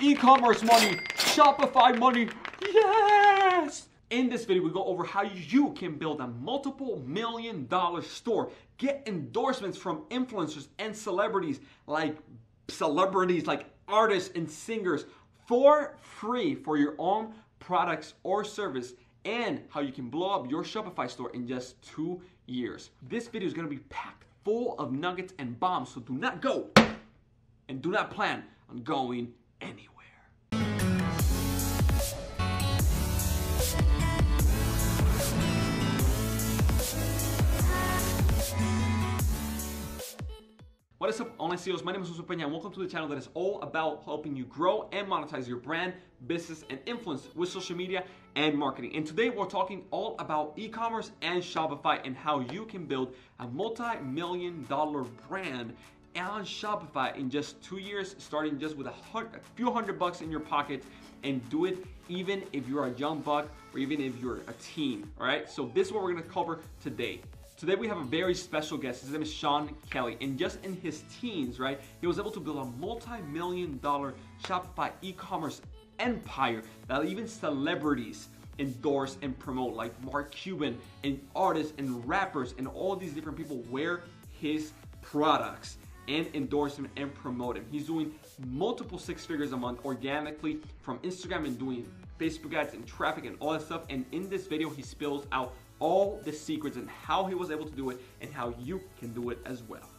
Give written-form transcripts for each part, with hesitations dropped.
e-commerce money, Shopify money, yes! In this video, we go over how you can build a multiple $1,000,000 store, get endorsements from influencers and celebrities like artists and singers for free for your own products or service, and how you can blow up your Shopify store in just 2 years. This video is going to be packed full of nuggets and bombs, so do not go and do not plan on going anywhere. What is up, online CEOs? My name is Jose Peña, and welcome to the channel that is all about helping you grow and monetize your brand, business, and influence with social media and marketing. And today we're talking all about e-commerce and Shopify and how you can build a multi-million-dollar brand on Shopify in just 2 years, starting just with a few $100 in your pocket, and do it even if you're a young buck or even if you're a teen. All right, so this is what we're going to cover today. Today we have a very special guest. His name is Sean Kelly, and just in his teens, right, he was able to build a multi-million-dollar Shopify e-commerce empire that even celebrities endorse and promote, like Mark Cuban, and artists and rappers and all these different people wear his products and endorse him and promote him. He's doing multiple 6 figures a month organically from Instagram and doing Facebook ads and traffic and all that stuff. And in this video, he spills out all the secrets and how he was able to do it and how you can do it as well.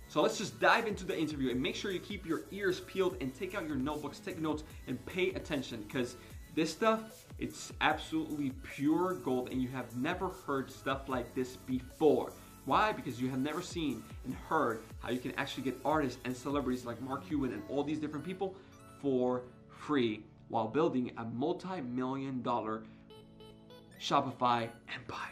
So let's just dive into the interview, and make sure you keep your ears peeled and take out your notebooks, take notes, and pay attention, because this stuff, it's absolutely pure gold, and you have never heard stuff like this before. Why? Because you have never seen and heard how you can actually get artists and celebrities like Mark Cuban and all these different people for free while building a multi-million-dollar Shopify empire.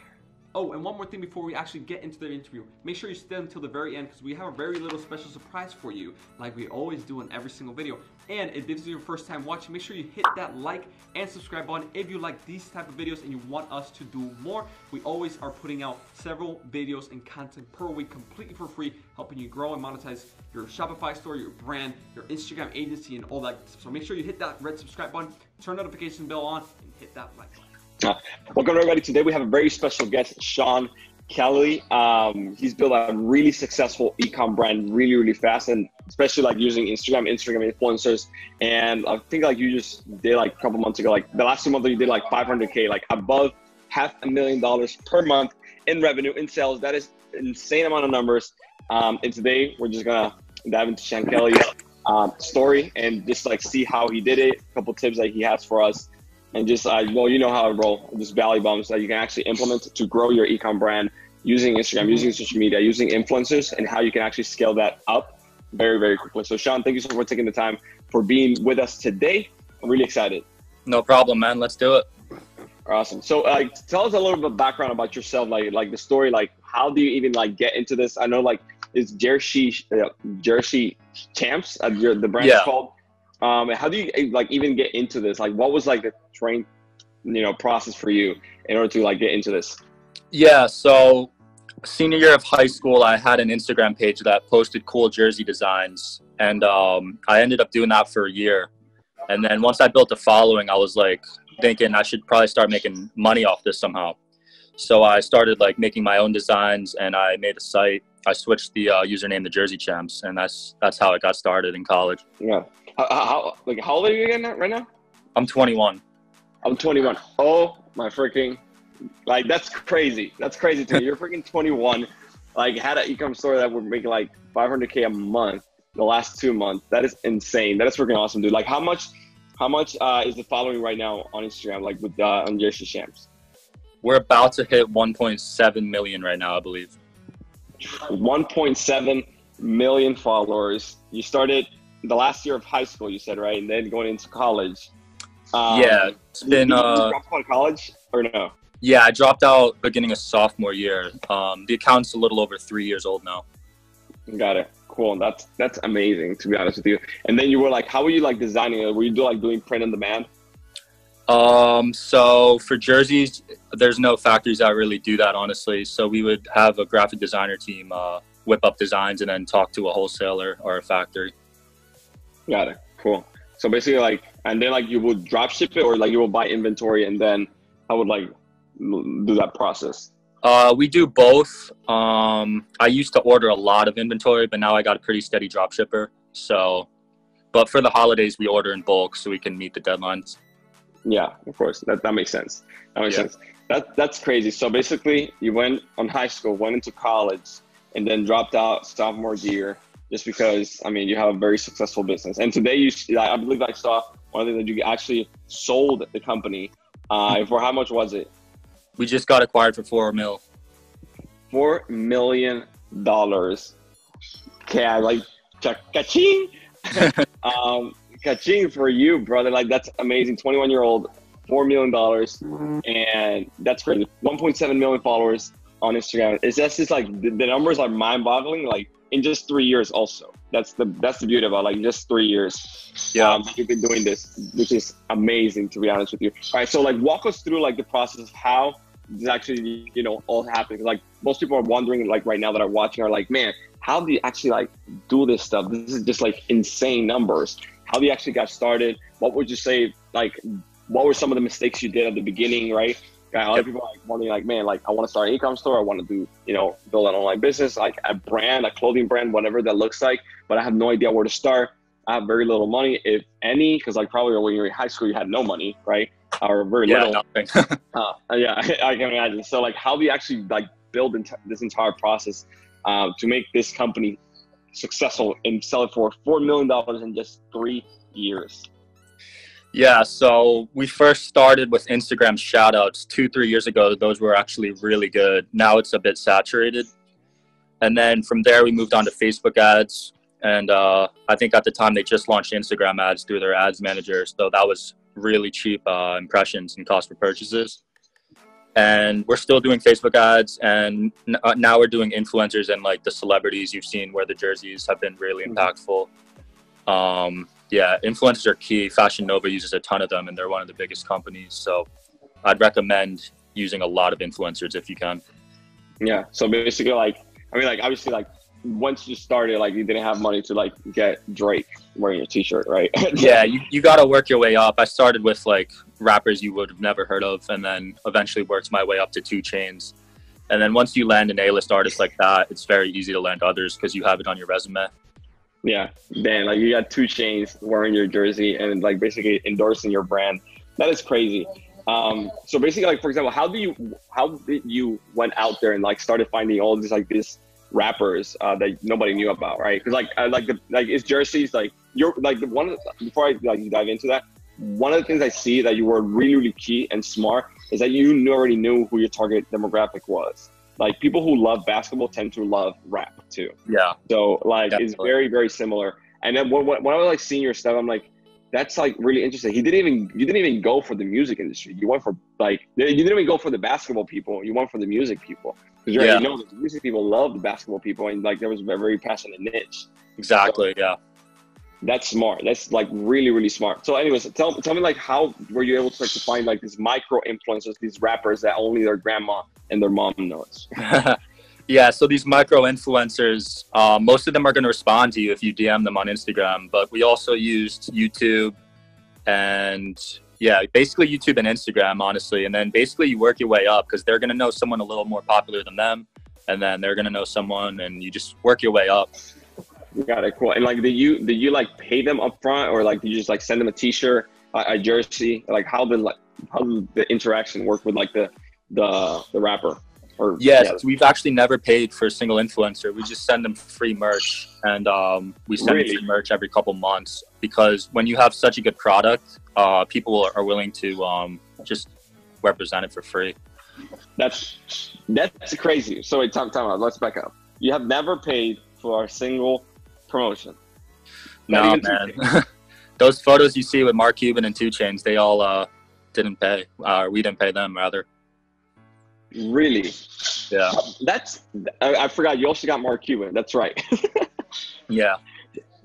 Oh, and one more thing before we actually get into the interview. Make sure you stay until the very end, because we have a very little special surprise for you, like we always do in every single video. And if this is your first time watching, make sure you hit that like and subscribe button if you like these type of videos and you want us to do more. We always are putting out several videos and content per week completely for free, helping you grow and monetize your Shopify store, your brand, your Instagram agency, and all that. So make sure you hit that red subscribe button, turn notification bell on, and hit that like button. Welcome everybody. Today we have a very special guest, Sean Kelly. He's built a really successful e-com brand really fast, and especially like using Instagram influencers. And I think like you just did like a couple months ago, like the last 2 months you did like 500K, like above $500,000 per month in revenue, in sales. That is an insane amount of numbers. And today we're just gonna dive into Sean Kelly's story and just like see how he did it, a couple tips that he has for us. And just, well, you know how I roll, just value bombs that you can actually implement to grow your e-com brand using Instagram, using social media, using influencers, and how you can actually scale that up very quickly. So Sean, thank you so much for taking the time for being with us today. I'm really excited. No problem, man. Let's do it. Awesome. So tell us a little bit of background about yourself, like the story, like how do you even like get into this? I know like it's Jersey Champs, the brand is called. How do you like even get into this? Like, what was like the train, process for you in order to like get into this? Yeah, so senior year of high school, I had an Instagram page that posted cool jersey designs, and I ended up doing that for a year. And then once I built a following, I was like thinking I should probably start making money off this somehow. So I started like making my own designs, and I made a site. I switched the username to Jersey Champs, and that's how it got started in college. Yeah. How old are you again right now? I'm 21. I'm 21. Oh my freaking, like that's crazy. That's crazy to me. You're freaking 21. Like had an e-com store that would make like 500K a month the last 2 months. That is insane. That is freaking awesome, dude. Like how much is the following right now on Instagram, like with on Jersey Champs? We're about to hit 1.7 million right now, I believe. 1.7 million followers. You started the last year of high school, you said, right? And then going into college. Yeah, it's been. Did you drop out of college or no? Yeah, I dropped out beginning of sophomore year. The account's a little over 3 years old now. Got it. Cool. That's amazing, to be honest with you. And then you were like, how were you like designing it? Were you doing print on demand? So for jerseys, there's no factories that really do that, honestly. So we would have a graphic designer team whip up designs and then talk to a wholesaler or a factory. Got it. Cool. So basically, like, and then like you would drop ship it, or like you will buy inventory, and then I would like do that process. We do both. I used to order a lot of inventory, but now I got a pretty steady drop shipper. So, but for the holidays, we order in bulk so we can meet the deadlines. Yeah, of course. That makes sense. That makes sense. That's crazy. So basically, you went on high school, went into college, and then dropped out sophomore year just because, I mean, you have a very successful business. And today, I believe I saw one thing that you actually sold the company. For how much was it? We just got acquired for $4 million. $4 million. Okay, I like ka-ching. Ka-ching for you, brother. Like, that's amazing. 21-year-old, $4 million, and that's crazy. 1.7 million followers on Instagram. It's just like the numbers are mind-boggling. Like in just 3 years, also. That's the beauty about like just 3 years. Yeah, you've been doing this, which is amazing, to be honest with you. All right, so like walk us through like the process of how this actually, you know, all happened. Like most people are wondering, like right now that are watching, are like, man, how do you actually like do this stuff? This is just like insane numbers. How do you actually got started? What would you say, like, what were some of the mistakes you did at the beginning, right? A lot of people are like wondering, like, man, like I want to start an e-com store. I want to do, you know, build an online business, like a brand, a clothing brand, whatever that looks like. But I have no idea where to start. I have very little money, if any, because like probably when you were in high school, you had no money, right? Or very little. Nothing. Yeah, I can imagine. So like, how do you actually like build this entire process to make this company successful and sell it for $4 million in just 3 years? Yeah, so we first started with Instagram shoutouts 2-3 years ago. Those were actually really good. Now it's a bit saturated. And then from there, we moved on to Facebook ads. And I think at the time they just launched Instagram ads through their ads manager. So that was really cheap impressions and cost per purchases. And we're still doing Facebook ads. And now we're doing influencers and like the celebrities you've seen where the jerseys have been really impactful. Yeah, influencers are key. Fashion Nova uses a ton of them, and they're one of the biggest companies. So I'd recommend using a lot of influencers if you can. Yeah. So basically, like, I mean, like, obviously, like, once you started, like, you didn't have money to, like, get Drake wearing your t-shirt, right? Yeah, you got to work your way up. I started with, like, rappers you would have never heard of, and then eventually worked my way up to 2 Chainz. And then once you land an A-list artist like that, it's very easy to land others because you have it on your resume. Yeah, damn, like you got 2 Chainz wearing your jersey and like basically endorsing your brand. That is crazy. So basically, like, for example, how did you went out there and like started finding all these rappers that nobody knew about, right? Because like is jerseys like you're like the one before I like dive into that, one of the things I see that you were really, really key and smart is that you already knew who your target demographic was. Like people who love basketball tend to love rap too. Yeah. So like Definitely. It's very, very similar. And then when I was like seeing your stuff, I'm like, that's like really interesting. You didn't even go for the music industry. You went for like, you didn't even go for the basketball people. You went for the music people. Because you already know that the music people love the basketball people, and like there was a very passionate niche. Exactly. So, yeah. That's smart. That's like really, really smart. So anyways, tell me like how were you able to find like these micro influencers, these rappers that only their grandma and their mom knows? Yeah, so these micro influencers, most of them are going to respond to you if you DM them on Instagram, but we also used YouTube and basically YouTube and Instagram, honestly. And then basically you work your way up because they're going to know someone a little more popular than them. And then they're going to know someone and you just work your way up. Got it. Cool. And like, did you like pay them up front, or like did you just like send them a t-shirt, a jersey? Like how did the interaction work with like the rapper? Or yes, we've actually never paid for a single influencer. We just send them free merch, and we send them free merch every couple months because when you have such a good product, people are willing to just represent it for free. That's crazy. So wait, time out. Let's back up. You have never paid for a single promotion? No, man. Those photos you see with Mark Cuban and 2 Chainz, they all didn't pay. We didn't pay them, rather. Really? Yeah. I forgot. You also got Mark Cuban. That's right. Yeah.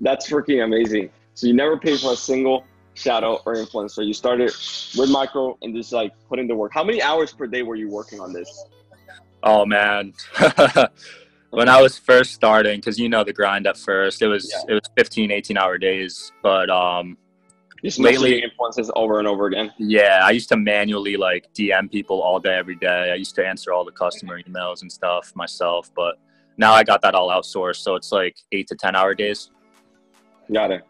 That's freaking amazing. So you never paid for a single shout out or influencer. You started with micro and just like put in the work. How many hours per day were you working on this? Oh man. When I was first starting, because you know the grind at first, it was 15, 18-hour days. But Just Lately, messaging influencers over and over again. yeah, I used to manually like DM people all day, every day. I used to answer all the customer emails and stuff myself, but now I got that all outsourced. So it's like 8 to 10 hour days. Got it.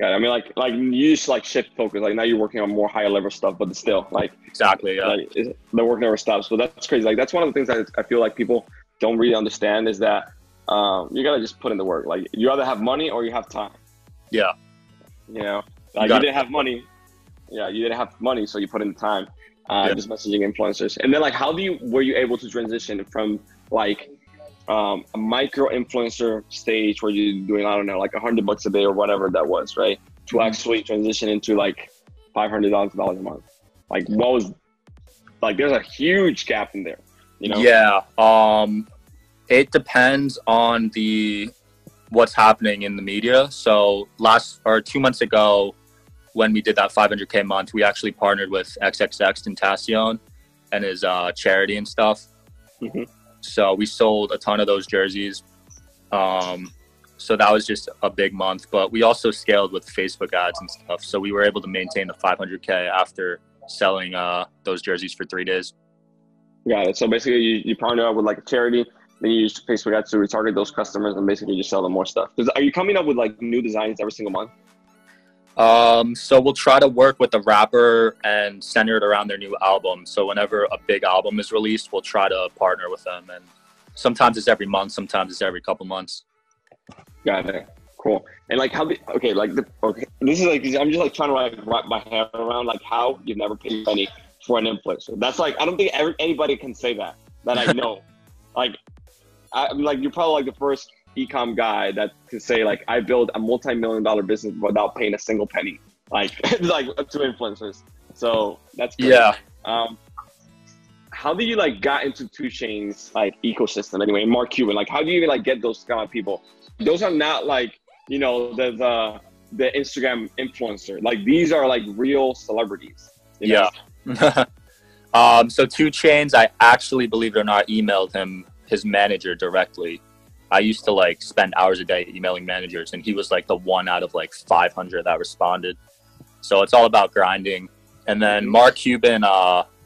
I mean, like you just like shift focus. Like now you're working on more higher level stuff, but still, like Exactly. Yeah. like the work never stops. So that's crazy. Like that's one of the things that I feel like people don't really understand is that you gotta just put in the work. Like you either have money or you have time. Yeah. You know, like you didn't have money. Yeah, you didn't have money, so you put in the time. Just messaging influencers, and then like, were you able to transition from like a micro influencer stage where you're doing, I don't know, like $100 a day or whatever that was, right? To actually transition into like $500 a month. Like what was, like there's a huge gap in there, you know? Yeah. It depends on what's happening in the media. So 2 months ago, when we did that 500K month, we actually partnered with XXXTentacion and his charity and stuff. Mm-hmm. So we sold a ton of those jerseys. So that was just a big month, but we also scaled with Facebook ads and stuff. So we were able to maintain the 500K after selling those jerseys for 3 days. Got it. So basically you partner up with like a charity, then you use Facebook ads to retarget those customers and basically just sell them more stuff. Are you coming up with like new designs every single month? So we'll try to work with the rapper and center it around their new album. So whenever a big album is released, we'll try to partner with them. And sometimes it's every month, sometimes it's every couple months. Got it. Cool. And like this is like, I'm just like trying to like wrap my head around like how you've never paid money for an influencer. That's like, I don't think anybody can say that I know. Like, I'm like, you're probably like the first e-com guy that can say like, I built a multi-million-dollar business without paying a single penny, like like to influencers. So that's great. Yeah. How do you like got into 2 Chainz like ecosystem anyway? And Mark Cuban, like how do you even like get those kind of people? Those are not like, you know, the Instagram influencer. Like these are like real celebrities. Yeah. So 2 Chainz, I actually, believe it or not, emailed him, his manager directly. I used to like spend hours a day emailing managers, and he was like the 1 out of like 500 that responded. So it's all about grinding. And then Mark Cuban,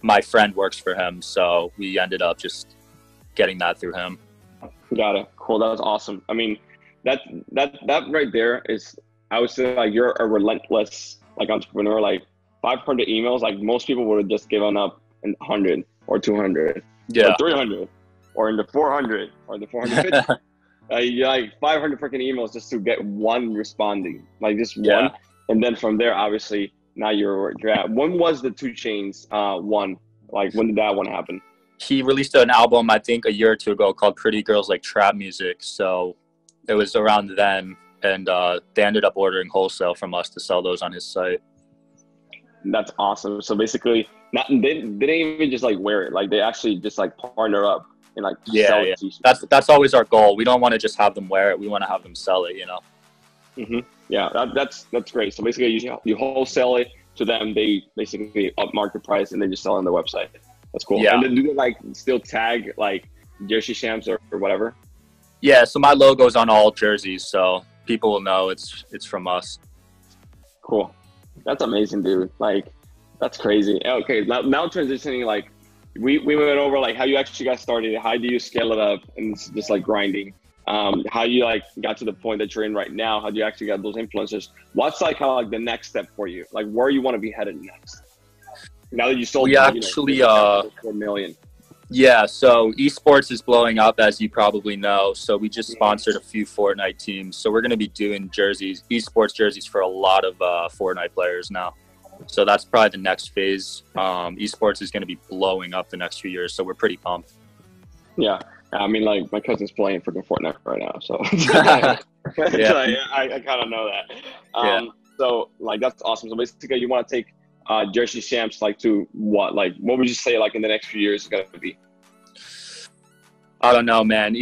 my friend works for him, so we ended up just getting that through him. Got it. Cool. That was awesome. I mean, that right there is, I would say like you're a relentless like entrepreneur. Like 500 emails, like most people would have just given up in 100 or 200, or 300, or in the 400 or the 450. Like 500 freaking emails just to get one responding, like just one. And then from there, obviously, now you're at. When was the 2 Chainz one? Like when did that one happen? He released an album, I think, a year or 2 ago called Pretty Girls Like Trap Music. So it was around then, and they ended up ordering wholesale from us to sell those on his site. That's awesome. So basically, they didn't even just like wear it. Like they actually just like partner up and like sell it. That's always our goal. We don't want to just have them wear it. We want to have them sell it, you know? Mm-hmm. Yeah, that's great. So basically, you wholesale it to them. They basically up market price and they just sell on their website. That's cool. Yeah. And then do they like still tag like Jersey Shams or whatever? Yeah. So my logo's on all jerseys, so people will know it's from us. Cool. That's amazing, dude. Like, that's crazy. Okay, now transitioning, like, we went over like how you actually got started. How do you scale it up and it's just like grinding? How you like got to the point that you're in right now? How do you actually get those influencers? What's like kind of like the next step for you? Like where you want to be headed next? Now that you sold, we actually 4 million. Yeah, so esports is blowing up, as you probably know. So we just sponsored a few Fortnite teams. So we're going to be doing esports jerseys for a lot of Fortnite players now. So that's probably the next phase. Esports is going to be blowing up the next few years. So we're pretty pumped. Yeah. I mean, like my cousin's playing freaking Fortnite right now. So I kind of know that. So like, that's awesome. So basically you want to take Jersey Shams like to what? Like what would you say like in the next few years is gonna be? I don't know, man.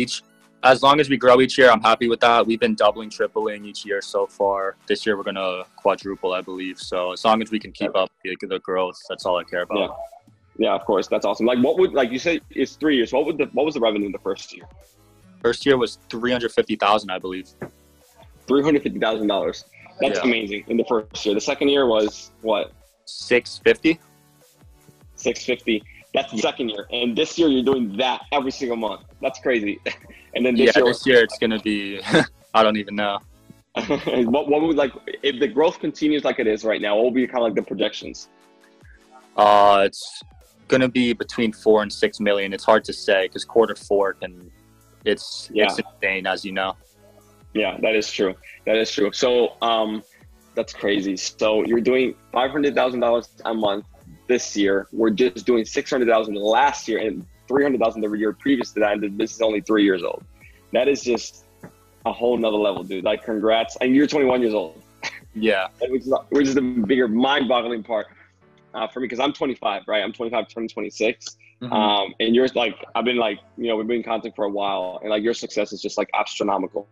As long as we grow each year, I'm happy with that. We've been doubling, tripling each year so far. This year we're gonna quadruple, I believe. So as long as we can keep up the growth, that's all I care about. Yeah, of course, that's awesome. Like what would, like you said, it's 3 years. What was the revenue in the first year? First year was $350,000, I believe. $350,000. That's amazing in the first year. The second year was what? 650. 650. That's the second year. And this year you're doing that every single month. That's crazy. And then this year it's gonna be I don't even know. what would, like, if the growth continues like it is right now, what will be kind of like the projections? It's gonna be between 4 and 6 million. It's hard to say because Q4 it's insane, as you know. Yeah, that is true. That is true. So that's crazy. So you're doing $500,000 a month this year. We're just doing $600,000 last year and $300,000 the year previous to that. And this is only 3 years old. That is just a whole nother level, dude. Like, congrats. And you're 21 years old. Yeah. Which is the bigger mind-boggling part for me, because I'm 25, right? I'm 25, turning 26. Mm-hmm. And yours, like, I've been like, you know, we've been in contact for a while, and like your success is just like astronomical.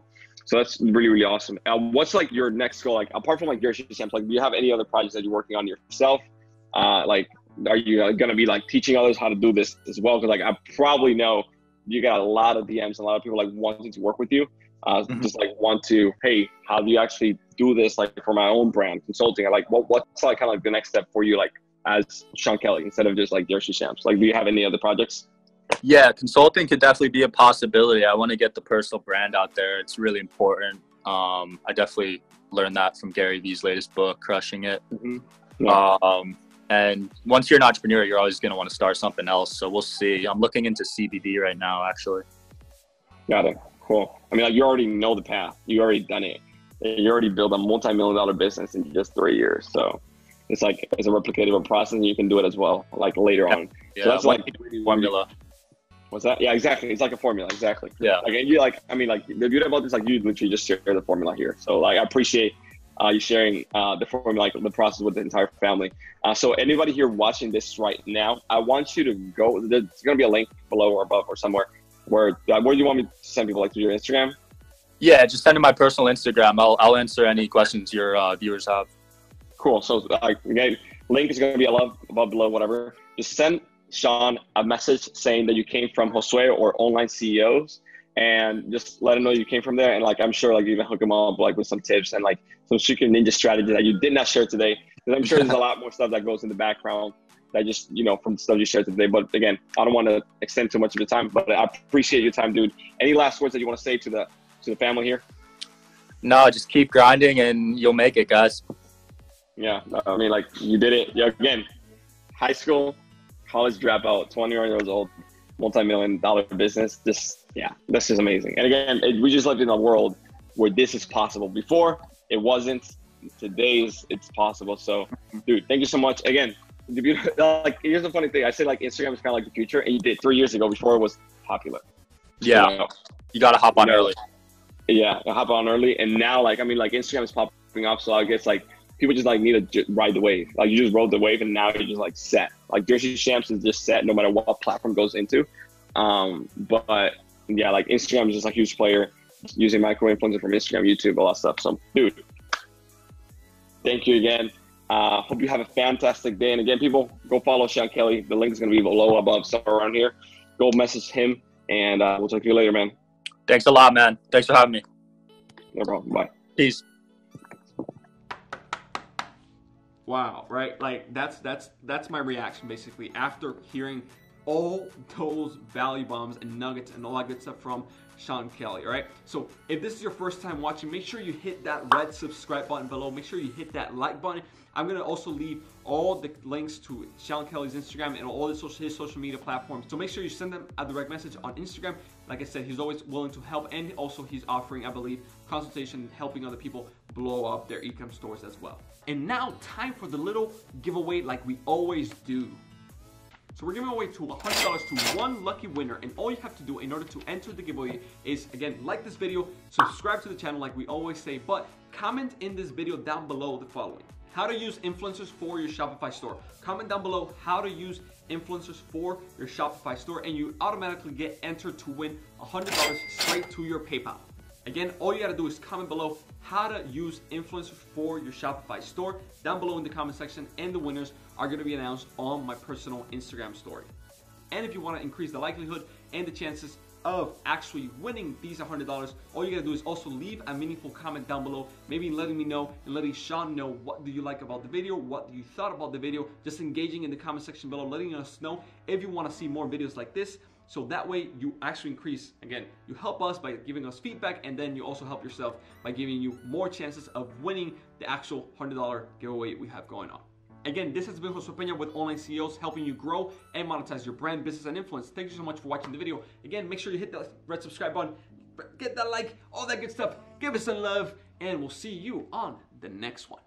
So that's really, really awesome. What's like your next goal? Like, apart from like Jersey Champs, like, do you have any other projects that you're working on yourself? Like, are you going to be like teaching others how to do this as well? Because like, I probably know you got a lot of DMs and a lot of people like wanting to work with you. Just like want to, hey, how do you actually do this? Like, for my own brand consulting, like what's like kind of like the next step for you, like as Sean Kelly, instead of just like Jersey Champs? Like, do you have any other projects? Yeah, consulting could definitely be a possibility. I want to get the personal brand out there. It's really important. I definitely learned that from Gary Vee's latest book, Crushing It. Mm-hmm. Yeah. And once you're an entrepreneur, you're always going to want to start something else. So we'll see. I'm looking into CBD right now, actually. Got it. Cool. I mean, like, you already know the path. You already done it. You already built a multi-million-dollar business in just 3 years. So it's like, it's a replicatable process, and you can do it as well, like later on. Yeah, so that's like formula. What's that? Yeah, exactly. It's like a formula. Exactly. Yeah. Like, and you like, I mean, like, the beauty about this, like, you literally just share the formula here. So like, I appreciate you sharing the formula, like the process with the entire family. So anybody here watching this right now, I want you to go. There's going to be a link below or above or somewhere where do you want me to send people, like, to your Instagram? Yeah, just send to my personal Instagram. I'll answer any questions your viewers have. Cool. So again, link is going to be above, below, whatever. Just send Sean a message saying that you came from Josue or Online CEOs, and just let him know you came from there. And like, I'm sure like you can hook him up like with some tips and like some secret ninja strategy that you did not share today. Because I'm sure there's a lot more stuff that goes in the background that just, you know, from stuff you shared today. But again, I don't want to extend too much of your time, but I appreciate your time, dude. Any last words that you want to say to the family here? No, just keep grinding and you'll make it, guys. Yeah, I mean, like, you did it. Yeah, again, high school, college dropout, 21 years old, multi-million-dollar business. This is amazing. And again, we just live in a world where this is possible. Before, it wasn't. Today it's possible. So, dude, thank you so much. Again, like, here's the funny thing. I said like Instagram is kind of like the future, and you did 3 years ago before it was popular. Yeah, you got to hop on early. Yeah, hop on early. And now, like, I mean, like, Instagram is popping up, so I guess like people just like need to ride the wave. Like, you just rode the wave, and now you're just like set. Like, Jersey Champs is just set no matter what platform goes into. But yeah, like, Instagram is just a huge player, using micro influencers from Instagram, YouTube, all that stuff. So, dude, thank you again. Hope you have a fantastic day. And again, people, go follow Sean Kelly. The link is going to be below, above, somewhere around here. Go message him, and we'll talk to you later, man. Thanks a lot, man. Thanks for having me. No problem. Bye. Peace. Wow, right? Like, that's my reaction basically after hearing all those value bombs and nuggets and all that good stuff from Sean Kelly, right? So if this is your first time watching, make sure you hit that red subscribe button below. Make sure you hit that like button. I'm going to also leave all the links to Sean Kelly's Instagram and all his social media platforms. So make sure you send them a direct message on Instagram. Like I said, he's always willing to help, and also he's offering, I believe, consultation, helping other people blow up their e-com stores as well. And now, time for the little giveaway like we always do. So we're giving away $100 to one lucky winner, and all you have to do in order to enter the giveaway is, again, like this video, subscribe to the channel like we always say, but comment in this video down below the following: how to use influencers for your Shopify store. Comment down below how to use influencers for your Shopify store, and you automatically get entered to win $100 straight to your PayPal. Again, all you gotta do is comment below how to use influencers for your Shopify store down below in the comment section, and the winners are gonna be announced on my personal Instagram story. And if you wanna increase the likelihood and the chances of actually winning these $100, all you gotta do is also leave a meaningful comment down below, maybe letting me know and letting Sean know what do you like about the video, what you thought about the video, just engaging in the comment section below, letting us know if you want to see more videos like this. So that way you actually increase, again, you help us by giving us feedback, and then you also help yourself by giving you more chances of winning the actual $100 giveaway we have going on. Again, this has been Jose Peña with Online CEOs, helping you grow and monetize your brand, business, and influence. Thank you so much for watching the video. Again, make sure you hit that red subscribe button, get that like, all that good stuff. Give us some love, and we'll see you on the next one.